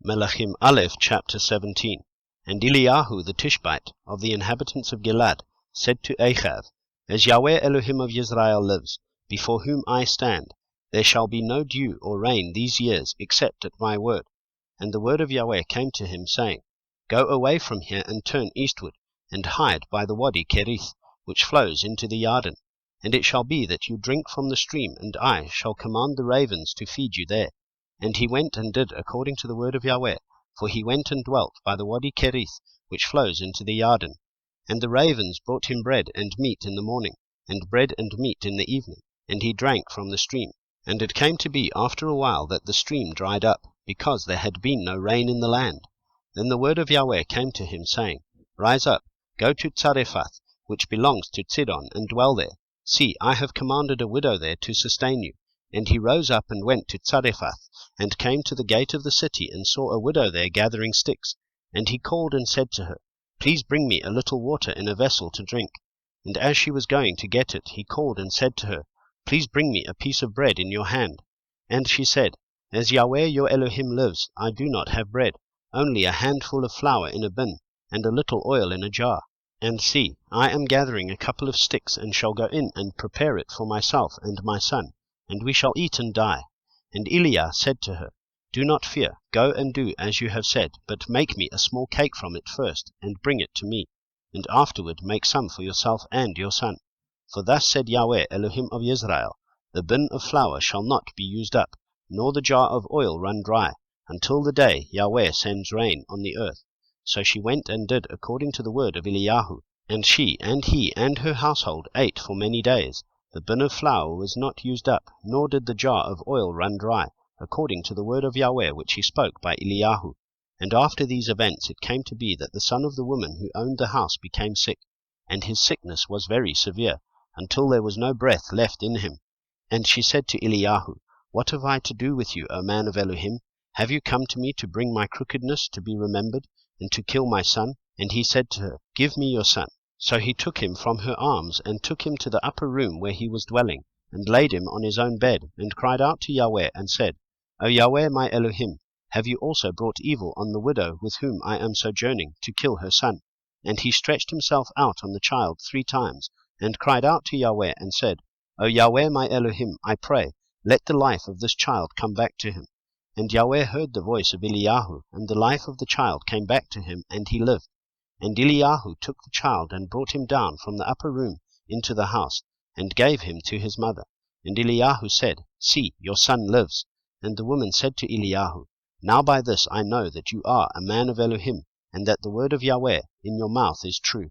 Melaḳim Aleph chapter 17. And Eliyahu the Tishbite of the inhabitants of Gilad said to Achav, As Yahweh Elohim of Israel lives, before whom I stand, there shall be no dew or rain these years except at my word. And the word of Yahweh came to him, saying, Go away from here and turn eastward, and hide by the Wadi Kerith, which flows into the Yarden. And it shall be that you drink from the stream, and I shall command the ravens to feed you there. And he went and did according to the word of Yahweh, for he went and dwelt by the Wadi Kerith, which flows into the Yarden. And the ravens brought him bread and meat in the morning, and bread and meat in the evening, and he drank from the stream. And it came to be after a while that the stream dried up, because there had been no rain in the land. Then the word of Yahweh came to him, saying, Rise up, go to Zarephath, which belongs to Sidon, and dwell there. See, I have commanded a widow there to sustain you. And he rose up and went to Zarephath, and came to the gate of the city, and saw a widow there gathering sticks. And he called and said to her, Please bring me a little water in a vessel to drink. And as she was going to get it, he called and said to her, Please bring me a piece of bread in your hand. And she said, As Yahweh your Elohim lives, I do not have bread, only a handful of flour in a bin, and a little oil in a jar. And see, I am gathering a couple of sticks, and shall go in and prepare it for myself and my son, and we shall eat and die. And Eliah said to her, Do not fear, go and do as you have said, but make me a small cake from it first, and bring it to me, and afterward make some for yourself and your son. For thus said Yahweh Elohim of Israel, The bin of flour shall not be used up, nor the jar of oil run dry, until the day Yahweh sends rain on the earth. So she went and did according to the word of Eliyahu, and she and he and her household ate for many days. The bin of flour was not used up, nor did the jar of oil run dry, according to the word of Yahweh which he spoke by Eliyahu. And after these events it came to be that the son of the woman who owned the house became sick, and his sickness was very severe, until there was no breath left in him. And she said to Eliyahu, What have I to do with you, O man of Elohim? Have you come to me to bring my crookedness to be remembered, and to kill my son? And he said to her, Give me your son. So he took him from her arms, and took him to the upper room where he was dwelling, and laid him on his own bed, and cried out to Yahweh, and said, O Yahweh my Elohim, have you also brought evil on the widow with whom I am sojourning, to kill her son? And he stretched himself out on the child 3 times, and cried out to Yahweh, and said, O Yahweh my Elohim, I pray, let the life of this child come back to him. And Yahweh heard the voice of Eliyahu, and the life of the child came back to him, and he lived. And Eliyahu took the child, and brought him down from the upper room into the house, and gave him to his mother. And Eliyahu said, See, your son lives. And the woman said to Eliyahu, Now by this I know that you are a man of Elohim, and that the word of Yahweh in your mouth is true.